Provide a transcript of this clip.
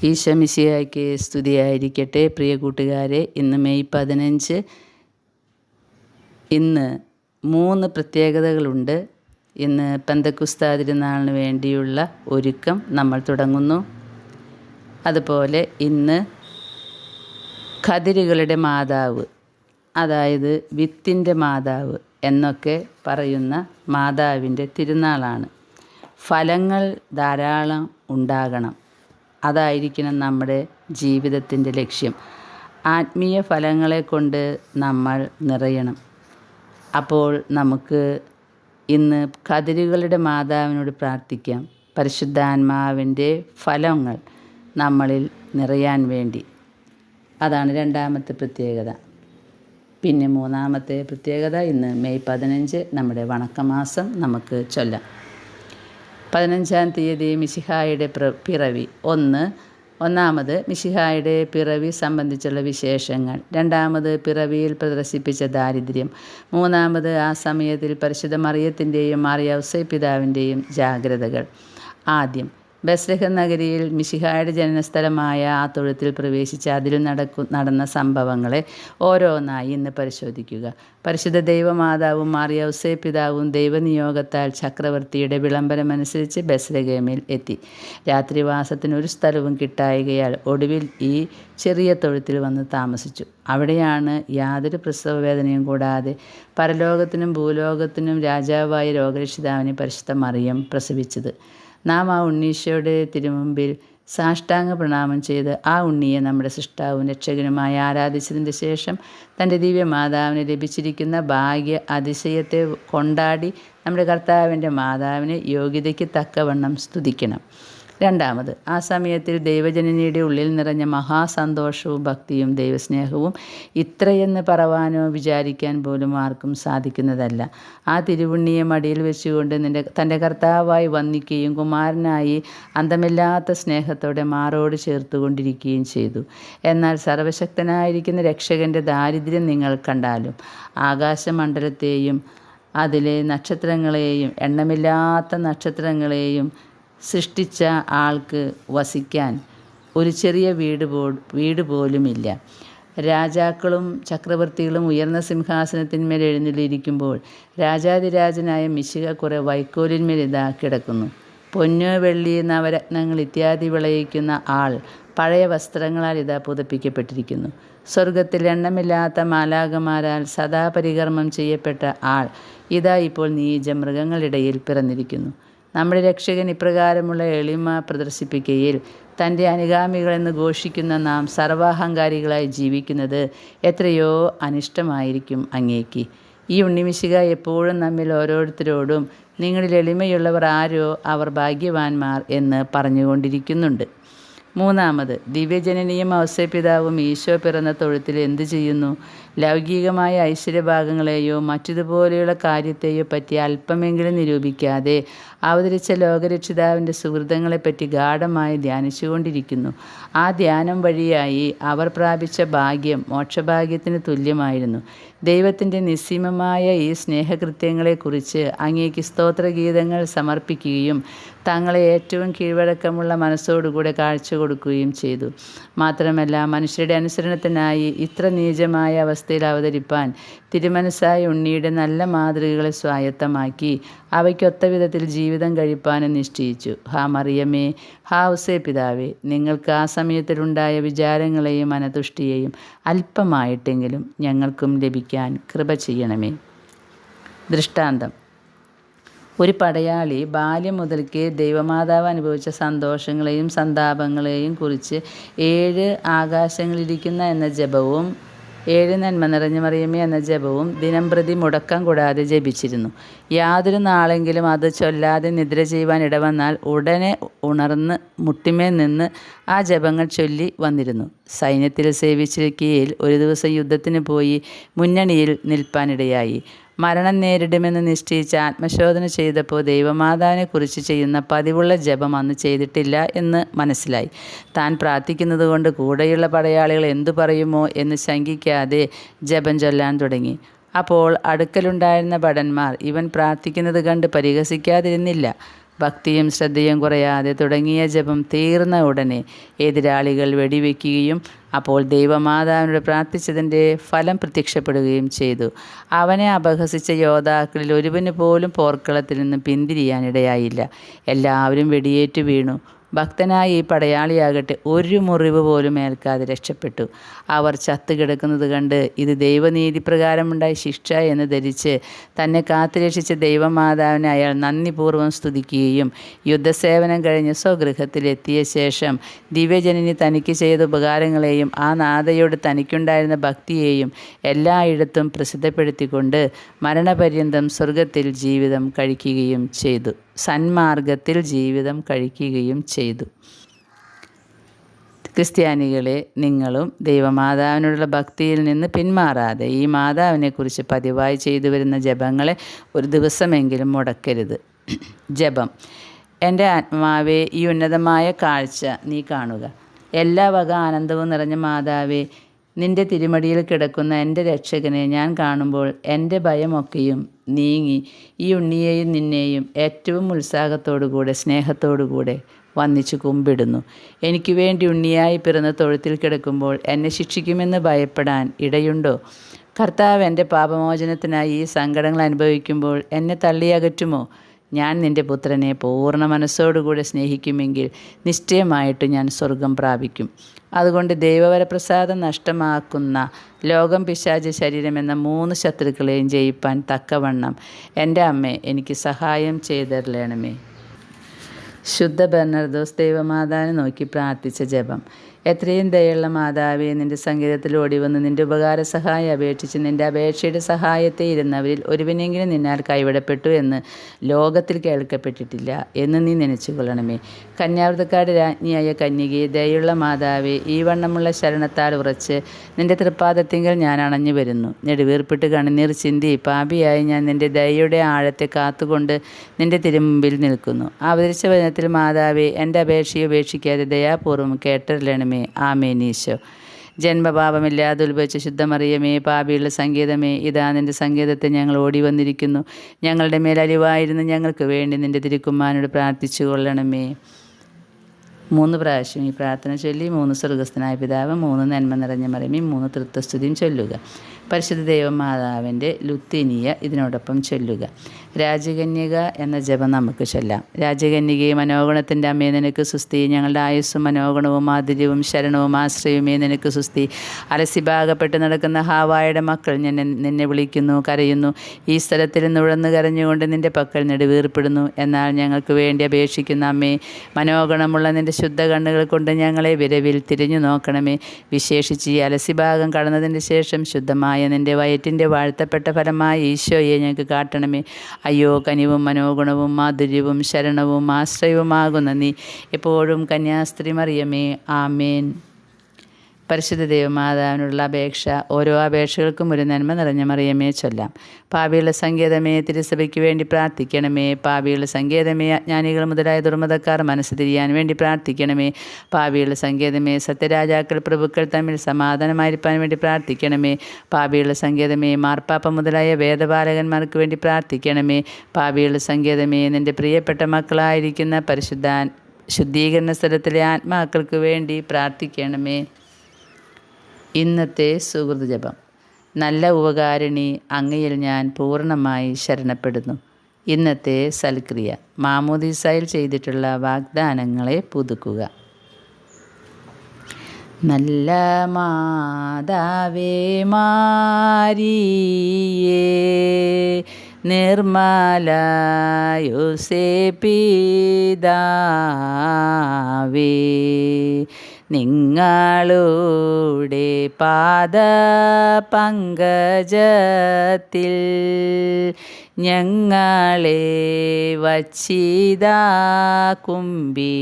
ഈശോ മിശിഹായ്ക്ക് സ്തുതിയായിരിക്കട്ടെ. പ്രിയ കൂട്ടുകാരെ, ഇന്ന് മെയ് 15. ഇന്ന് 3 പ്രത്യേകതകളുണ്ട്. ഇന്ന് പെന്തക്കുസ്താ തിരുനാളിന് വേണ്ടിയുള്ള ഒരുക്കം നമ്മൾ തുടങ്ങുന്നു. അതുപോലെ ഇന്ന് കതിരുകളുടെ മാതാവ്, അതായത് വിത്തിൻ്റെ മാതാവ് എന്നൊക്കെ പറയുന്ന മാതാവിൻ്റെ തിരുനാളാണ്. ഫലങ്ങൾ ധാരാളം ഉണ്ടാകണം, അതായിരിക്കണം നമ്മുടെ ജീവിതത്തിൻ്റെ ലക്ഷ്യം. ആത്മീയ ഫലങ്ങളെ കൊണ്ട് നമ്മൾ നിറയണം. അപ്പോൾ നമുക്ക് ഇന്ന് കതിരുകളുടെ മാതാവിനോട് പ്രാർത്ഥിക്കാം, പരിശുദ്ധാത്മാവിൻ്റെ ഫലങ്ങൾ നമ്മളിൽ നിറയാൻ വേണ്ടി. അതാണ് 2ാമത്തെ പ്രത്യേകത. പിന്നെ 3ാമത്തെ പ്രത്യേകത, ഇന്ന് മെയ് 15 നമ്മുടെ വണക്കമാസം നമുക്ക് ചൊല്ലാം. 15-ാം തീയതി മിശിഹായുടെ പിറവി. ഒന്നാമത് മിശിഹായുടെ പിറവി സംബന്ധിച്ചുള്ള വിശേഷങ്ങൾ. 2ാമത് പിറവിയിൽ പ്രദർശിപ്പിച്ച ദാരിദ്ര്യം. 3ാമത് ആ സമയത്തിൽ പരിശുദ്ധ മറിയത്തിൻ്റെയും മാറിയ ഔസേപ്പിതാവിൻ്റെയും ജാഗ്രതകൾ. ആദ്യം ബെത്ലഹേം നഗരിയിൽ മിശിഹായുടെ ജനനസ്ഥലമായ ആ തൊഴുത്തിൽ പ്രവേശിച്ച് അതിൽ നടന്ന സംഭവങ്ങളെ ഓരോന്നായി ഇന്ന് പരിശോധിക്കുക. പരിശുദ്ധ ദൈവമാതാവും മാറിയ ഔസേപ്പിതാവും ദൈവനിയോഗത്താൽ ചക്രവർത്തിയുടെ വിളംബരമനുസരിച്ച് ബെത്ലഹേമിൽ എത്തി. രാത്രിവാസത്തിന് ഒരു സ്ഥലവും കിട്ടായികയാൽ ഒടുവിൽ ഈ ചെറിയ തൊഴുത്തിൽ വന്ന് താമസിച്ചു. അവിടെയാണ് യാതൊരു പ്രസവവേദനയും കൂടാതെ പരലോകത്തിനും ഭൂലോകത്തിനും രാജാവായ രോഗരക്ഷിതാവിനെ പരിശുദ്ധ മറിയം പ്രസവിച്ചത്. നാം ആ ഉണ്ണീശോയുടെ തിരുമുമ്പിൽ സാഷ്ടാംഗ പ്രണാമം ചെയ്ത് ആ ഉണ്ണിയെ നമ്മുടെ സൃഷ്ടാവും രക്ഷകനുമായി ആരാധിച്ചതിൻ്റെ ശേഷം തൻ്റെ ദിവ്യമാതാവിന് ലഭിച്ചിരിക്കുന്ന ഭാഗ്യ അതിശയത്തെ കൊണ്ടാടി നമ്മുടെ കർത്താവിൻ്റെ മാതാവിനെ യോഗ്യതയ്ക്ക് തക്കവണ്ണം സ്തുതിക്കണം. 2ാമത് ആ സമയത്തിൽ ദൈവജനനിയുടെ ഉള്ളിൽ നിറഞ്ഞ മഹാസന്തോഷവും ഭക്തിയും ദൈവസ്നേഹവും ഇത്രയെന്ന് പറവാനോ വിചാരിക്കാൻ പോലും ആർക്കും സാധിക്കുന്നതല്ല. ആ തിരുവുണ്ണിയെ മടിയിൽ വെച്ചുകൊണ്ട് തൻ്റെ കർത്താവായി വന്ദിക്കുകയും കുമാരനായി അന്തമില്ലാത്ത സ്നേഹത്തോടെ മാറോട് ചേർത്തുകൊണ്ടിരിക്കുകയും ചെയ്തു. എന്നാൽ സർവശക്തനായിരിക്കുന്ന രക്ഷകൻ്റെ ദാരിദ്ര്യം നിങ്ങൾ കണ്ടാലും ആകാശമണ്ഡലത്തെയും അതിലെ നക്ഷത്രങ്ങളെയും എണ്ണമില്ലാത്ത നക്ഷത്രങ്ങളെയും സൃഷ്ടിച്ച ആൾക്ക് വസിക്കാൻ ഒരു ചെറിയ വീട് പോലുമില്ല. രാജാക്കളും ചക്രവർത്തികളും ഉയർന്ന സിംഹാസനത്തിന്മേൽ എഴുന്നള്ളിയിരിക്കുമ്പോൾ രാജാതിരാജനായ മിശിഹ കുറെ വൈക്കോലിന്മേൽ ഇതാ കിടക്കുന്നു. പൊന്ന്, വെള്ളി, നവരത്നങ്ങൾ ഇത്യാദി വിളയിക്കുന്ന ആൾ പഴയ വസ്ത്രങ്ങളാൽ ഇതാ പുതപ്പിക്കപ്പെട്ടിരിക്കുന്നു. സ്വർഗത്തിൽ എണ്ണമില്ലാത്ത മാലാഖമാരാൽ സദാ പരികർമ്മം ചെയ്യപ്പെട്ട ആൾ ഇതാ ഇപ്പോൾ നീച മൃഗങ്ങളിടയിൽ പിറന്നിരിക്കുന്നു. നമ്മുടെ രക്ഷകൻ ഇപ്രകാരമുള്ള എളിമ പ്രദർശിപ്പിക്കുകയിൽ തൻ്റെ അനുഗാമികളെന്ന് ഘോഷിക്കുന്ന നാം സർവാഹങ്കാരികളായി ജീവിക്കുന്നത് എത്രയോ അനിഷ്ടമായിരിക്കും അങ്ങേക്ക്. ഈ ഉണ്ണിമിശിഹ എപ്പോഴും നമ്മിൽ ഓരോരുത്തരോടും നിങ്ങളിൽ എളിമയുള്ളവർ ആരോ അവർ ഭാഗ്യവാന്മാർ എന്ന് പറഞ്ഞുകൊണ്ടിരിക്കുന്നുണ്ട്. 3ാമത് ദിവ്യജനനിയും ഔസേപ്പിതാവും ഈശോ പിറന്ന തൊഴുത്തിൽ എന്തു ചെയ്യുന്നു? ലൗകികമായ ഐശ്വര്യഭാഗങ്ങളെയോ മറ്റിതുപോലെയുള്ള കാര്യത്തെയോ പറ്റി അല്പമെങ്കിലും നിരൂപിക്കാതെ അവതരിച്ച ലോകരക്ഷിതാവിൻ്റെ സുഹൃതങ്ങളെപ്പറ്റി ഗാഢമായി ധ്യാനിച്ചുകൊണ്ടിരിക്കുന്നു. ആ ധ്യാനം വഴിയായി അവർ പ്രാപിച്ച ഭാഗ്യം മോക്ഷഭാഗ്യത്തിന് തുല്യമായിരുന്നു. ദൈവത്തിൻ്റെ നിസ്സീമമായ ഈ സ്നേഹകൃത്യങ്ങളെക്കുറിച്ച് അങ്ങേക്ക് സ്തോത്രഗീതങ്ങൾ സമർപ്പിക്കുകയും തങ്ങളെ ഏറ്റവും കീഴ്വഴക്കമുള്ള മനസ്സോടുകൂടെ കാഴ്ച കൊടുക്കുകയും ചെയ്തു. മാത്രമല്ല മനുഷ്യരുടെ അനുസരണത്തിനായി ഇത്ര നീചമായ അവസ്ഥയിൽ അവതരിപ്പാൻ തിരുമനസ്സായ ഉണ്ണിയുടെ നല്ല മാതൃകകളെ സ്വായത്തമാക്കി അവയ്ക്കൊത്ത വിധത്തിൽ ജീവിതം കഴിപ്പാനും നിശ്ചയിച്ചു. ഹാ മറിയമേ, ഹാ ഔസേപ്പിതാവേ, നിങ്ങൾക്ക് ആ സമയത്തിലുണ്ടായ വിചാരങ്ങളെയും അനതുഷ്ടിയെയും അല്പമായിട്ടെങ്കിലും ഞങ്ങൾക്കും ലഭിക്കാൻ കൃപ ചെയ്യണമേ. ദൃഷ്ടാന്തം: ഒരു പടയാളി ബാല്യം മുതൽക്കേ ദൈവമാതാവ് അനുഭവിച്ച സന്തോഷങ്ങളെയും സന്താപങ്ങളെയും കുറിച്ച് 7 ആകാശങ്ങളിരിക്കുന്ന എന്ന ജപവും 7 നന്മ നിറഞ്ഞ മറിയമേ എന്ന ജപവും ദിനംപ്രതി മുടക്കം കൂടാതെ ജപിച്ചിരുന്നു. യാതൊരു നാളെങ്കിലും അത് ചൊല്ലാതെ നിദ്ര ചെയ്യുവാൻ ഇടവന്നാൽ ഉടനെ ഉണർന്ന് മുട്ടിമേൽ നിന്ന് ആ ജപങ്ങൾ ചൊല്ലി വന്നിരുന്നു. സൈന്യത്തിൽ സേവിച്ചിരിക്കയിൽ ഒരു ദിവസം യുദ്ധത്തിന് പോയി മുന്നണിയിൽ നിൽപ്പാനിടയായി. മരണം നേരിടുമെന്ന് നിശ്ചയിച്ച് ആത്മശോധന ചെയ്തപ്പോൾ ദൈവമാതാവിനെക്കുറിച്ച് ചെയ്യുന്ന പതിവുള്ള ജപം അന്ന് ചെയ്തിട്ടില്ല എന്ന് മനസ്സിലായി. താൻ പ്രാർത്ഥിക്കുന്നത് കൊണ്ട് കൂടെയുള്ള പടയാളികൾ എന്തു പറയുമോ എന്ന് ശങ്കിക്കാതെ ജപം ചൊല്ലാൻ തുടങ്ങി. അപ്പോൾ അടുക്കലുണ്ടായിരുന്ന ഭടന്മാർ ഇവൻ പ്രാർത്ഥിക്കുന്നത് കണ്ട് പരിഹസിക്കാതിരുന്നില്ല. ഭക്തിയും ശ്രദ്ധയും കുറയാതെ തുടങ്ങിയ ജപം തീർന്ന ഉടനെ എതിരാളികൾ വെടിവെക്കുകയും അപ്പോൾ ദൈവമാതാവിനോട് പ്രാർത്ഥിച്ചതിൻ്റെ ഫലം പ്രത്യക്ഷപ്പെടുകയും ചെയ്തു. അവനെ അപഹസിച്ച യോദ്ധാക്കളിൽ ഒരുവന് പോലും പോർക്കളത്തിൽ നിന്ന് പിന്തിരിയാനിടയായില്ല. എല്ലാവരും വെടിയേറ്റു വീണു. ഭക്തനായ ഈ പടയാളിയാകട്ടെ ഒരു മുറിവ് പോലും ഏൽക്കാതെ രക്ഷപ്പെട്ടു. അവർ ചത്തുകിടക്കുന്നത് കണ്ട് ഇത് ദൈവനീതി പ്രകാരമുണ്ടായ ശിക്ഷ എന്ന് ധരിച്ച് തന്നെ കാത്തുരക്ഷിച്ച ദൈവമാതാവിനെ അയാൾ നന്ദിപൂർവ്വം സ്തുതിക്കുകയും യുദ്ധസേവനം കഴിഞ്ഞ് സ്വഗൃഹത്തിലെത്തിയ ശേഷം ദിവ്യജനനി തനിക്ക് ചെയ്ത ഉപകാരങ്ങളെയും ആ നാഥയോട് തനിക്കുണ്ടായിരുന്ന ഭക്തിയെയും എല്ലായിടത്തും പ്രസിദ്ധപ്പെടുത്തിക്കൊണ്ട് മരണപര്യന്തം സ്വർഗത്തിൽ ജീവിതം കഴിക്കുകയും ചെയ്തു. സന്മാർഗത്തിൽ ജീവിതം കഴിക്കുകയും ചെയ്തു. ക്രിസ്ത്യാനികളെ, നിങ്ങളും ദൈവമാതാവിനോടുള്ള ഭക്തിയിൽ നിന്ന് പിന്മാറാതെ ഈ മാതാവിനെക്കുറിച്ച് പതിവായി ചെയ്തു വരുന്ന ജപങ്ങളെ ഒരു ദിവസമെങ്കിലും മുടക്കരുത്. ജപം. എൻ്റെ ആത്മാവേ, ഈ ഉന്നതമായ കാഴ്ച നീ കാണുക. എല്ലാ വക ആനന്ദവും നിറഞ്ഞ മാതാവേ, നിൻ്റെ തിരുമടിയിൽ കിടക്കുന്ന എൻ്റെ രക്ഷകനെ ഞാൻ കാണുമ്പോൾ എൻ്റെ ഭയമൊക്കെയും നീങ്ങി ഈ ഉണ്ണിയെയും നിന്നെയും ഏറ്റവും ഉത്സാഹത്തോടുകൂടെ സ്നേഹത്തോടുകൂടെ വന്ദിച്ചു കുമ്പിടുന്നു. എനിക്ക് വേണ്ടി ഉണ്ണിയായി പിറന്ന് തൊഴുത്തിൽ കിടക്കുമ്പോൾ എന്നെ ശിക്ഷിക്കുമെന്ന് ഭയപ്പെടാൻ ഇടയുണ്ടോ? കർത്താവ് എൻ്റെ പാപമോചനത്തിനായി ഈ സങ്കടങ്ങൾ അനുഭവിക്കുമ്പോൾ എന്നെ തള്ളിയകറ്റുമോ? ഞാൻ നിൻ്റെ പുത്രനെ പൂർണ്ണ മനസ്സോടുകൂടെ സ്നേഹിക്കുമെങ്കിൽ നിശ്ചയമായിട്ട് ഞാൻ സ്വർഗം പ്രാപിക്കും. അതുകൊണ്ട് ദൈവവരപ്രസാദം നഷ്ടമാക്കുന്ന ലോകം, പിശാച്, ശരീരം എന്ന 3 ശത്രുക്കളെയും ജയിപ്പാൻ തക്കവണ്ണം എൻ്റെ അമ്മേ എനിക്ക് സഹായം ചെയ്തരളണമേ. ശുദ്ധ ബെർണർദോസ് ദൈവമാതാവിനെ നോക്കി പ്രാർത്ഥിച്ച ജപം. എത്രയും ദയുള്ള മാതാവേ, നിൻ്റെ സംഗീതത്തിൽ ഓടിവന്ന് നിൻ്റെ ഉപകാര സഹായം അപേക്ഷിച്ച് നിൻ്റെ അപേക്ഷയുടെ സഹായത്തെ ഇരുന്നവരിൽ ഒരുവനെങ്കിലും നിന്നാൽ കൈവിടപ്പെട്ടു എന്ന് ലോകത്തിൽ കേൾക്കപ്പെട്ടിട്ടില്ല എന്ന് നീ നനച്ചുകൊള്ളണമേ. കന്യാവൃതക്കാട് രാജ്ഞിയായ കന്യകയെ, ദയുള്ള മാതാവേ, ഈ വണ്ണമുള്ള ശരണത്താൽ ഉറച്ച് നിൻ്റെ തൃപ്പാദത്തിങ്കൽ ഞാൻ അണഞ്ഞു വരുന്നു. നെടുവീർപ്പിട്ട് കണ്ണുനീർ ചിന്തി പാപിയായി ഞാൻ നിൻ്റെ ദയയുടെ ആഴത്തെ കാത്തുകൊണ്ട് നിൻ്റെ തിരുമുമ്പിൽ നിൽക്കുന്നു. അവതരിച്ച വചനത്തിൽ മാതാവേ, എൻ്റെ അപേക്ഷയെ ഉപേക്ഷിക്കാതെ ദയാപൂർവ്വം കേട്ടറിയണമേ. ആമേൻ. ഈശോ. ജന്മപാപമില്ലാതെ ഉത്ഭവിച്ച ശുദ്ധമറിയമേ, പാപിയുള്ള സങ്കേതമേ, ഇതാ നിൻ്റെ സങ്കേതത്തെ ഞങ്ങൾ ഓടി വന്നിരിക്കുന്നു. ഞങ്ങളുടെ മേൽ അലിവായിരുന്നു ഞങ്ങൾക്ക് വേണ്ടി നിൻ്റെ തിരുക്കുമാരനോട് പ്രാർത്ഥിച്ചു കൊള്ളണമേ. 3 പ്രാവശ്യം ഈ പ്രാർത്ഥന ചൊല്ലി 3 സ്വർഗസ്ഥനായ പിതാവ്, 3 നന്മ നിറഞ്ഞ മറിയമേ, 3 തൃത്വസ്തുതിയും ചൊല്ലുക. പരിശുദ്ധ ദൈവമാതാവിൻ്റെ ലുത്തിനിയ ഇതിനോടൊപ്പം ചൊല്ലുക. രാജകന്യക എന്ന ജപം നമുക്ക് ചൊല്ലാം. രാജകന്യകയെ, മനോഗുണത്തിൻ്റെ അമ്മയെ, നിനക്ക് സുസ്തി. ഞങ്ങളുടെ ആയുസ്സും മനോഗുണവും മാധുര്യവും ശരണവും ആശ്രയവുമേ നിനക്ക് സുസ്തി. അലസിഭാഗപ്പെട്ട് നടക്കുന്ന ഹാവായുടെ മക്കൾ നിന്നെ വിളിക്കുന്നു, കരയുന്നു. ഈ സ്ഥലത്തിൽ നുഴന്നു കരഞ്ഞുകൊണ്ട് നിൻ്റെ പക്കൽ നെടുവീർപ്പെടുന്നു. എന്നാൽ ഞങ്ങൾക്ക് വേണ്ടി അപേക്ഷിക്കുന്ന അമ്മേ, മനോഗുണമുള്ള നിൻ്റെ ശുദ്ധ കണ്ണുകൾ കൊണ്ട് ഞങ്ങളെ വിരവിൽ തിരിഞ്ഞു നോക്കണമേ. വിശേഷിച്ച് ഈ അലസിഭാഗം കടന്നതിൻ്റെ ശേഷം ശുദ്ധമായ നിൻ്റെ വയറ്റിൻ്റെ വാഴ്ത്തപ്പെട്ട ഫലമായ ഈശോയെ ഞങ്ങൾക്ക് കാട്ടണമേ. അയ്യോ, കനിവും മനോഗുണവും മാധുര്യവും ശരണവും ആശ്രയവുമാകുന്ന നീ എപ്പോഴും കന്യാസ്ത്രീ മറിയമേ. ആമേൻ. പരിശുദ്ധ ദൈവമാതാവിനുള്ള അപേക്ഷ. ഓരോ അപേക്ഷകൾക്കും ഒരു നന്മ നിറഞ്ഞ മറിയമേ ചൊല്ലാം. പാപിയുള്ള സങ്കേതമേ, തിരുസഭയ്ക്ക് വേണ്ടി പ്രാർത്ഥിക്കണമേ. പാപിയുള്ള സങ്കേതമേ, അജ്ഞാനികൾ മുതലായ ദുർമതക്കാർ മനസ്സ് തിരിയാൻ വേണ്ടി പ്രാർത്ഥിക്കണമേ. പാപിയുള്ള സങ്കേതമേ, സത്യരാജാക്കൾ പ്രഭുക്കൾ തമ്മിൽ സമാധാനമായിരിക്കാൻ വേണ്ടി പ്രാർത്ഥിക്കണമേ. പാപിയുള്ള സങ്കേതമേ, മാർപ്പാപ്പ മുതലായ വേദപാലകന്മാർക്ക് വേണ്ടി പ്രാർത്ഥിക്കണമേ. പാപിയുള്ള സങ്കേതമേ, നിൻ്റെ പ്രിയപ്പെട്ട മക്കളായിരിക്കുന്ന ശുദ്ധീകരണ സ്ഥലത്തിലെ ആത്മാക്കൾക്ക് വേണ്ടി പ്രാർത്ഥിക്കണമേ. ഇന്നത്തെ സുഹൃത് ജപം. നല്ല ഉപകാരിണി, അങ്ങയിൽ ഞാൻ പൂർണ്ണമായി ശരണപ്പെടുന്നു. ഇന്നത്തെ സൽക്രിയ. മാമോദീസായിൽ ചെയ്തിട്ടുള്ള വാഗ്ദാനങ്ങളെ പുതുക്കുക. നല്ല മാതാവേ മാരിയേ, നിർമ്മല യോസേപ്പിതാവേ, നിങ്ങളുടെ പാദ പങ്കജത്തിൽ ഞങ്ങളെ വച്ചിതാ കുമ്പിടുന്നേ.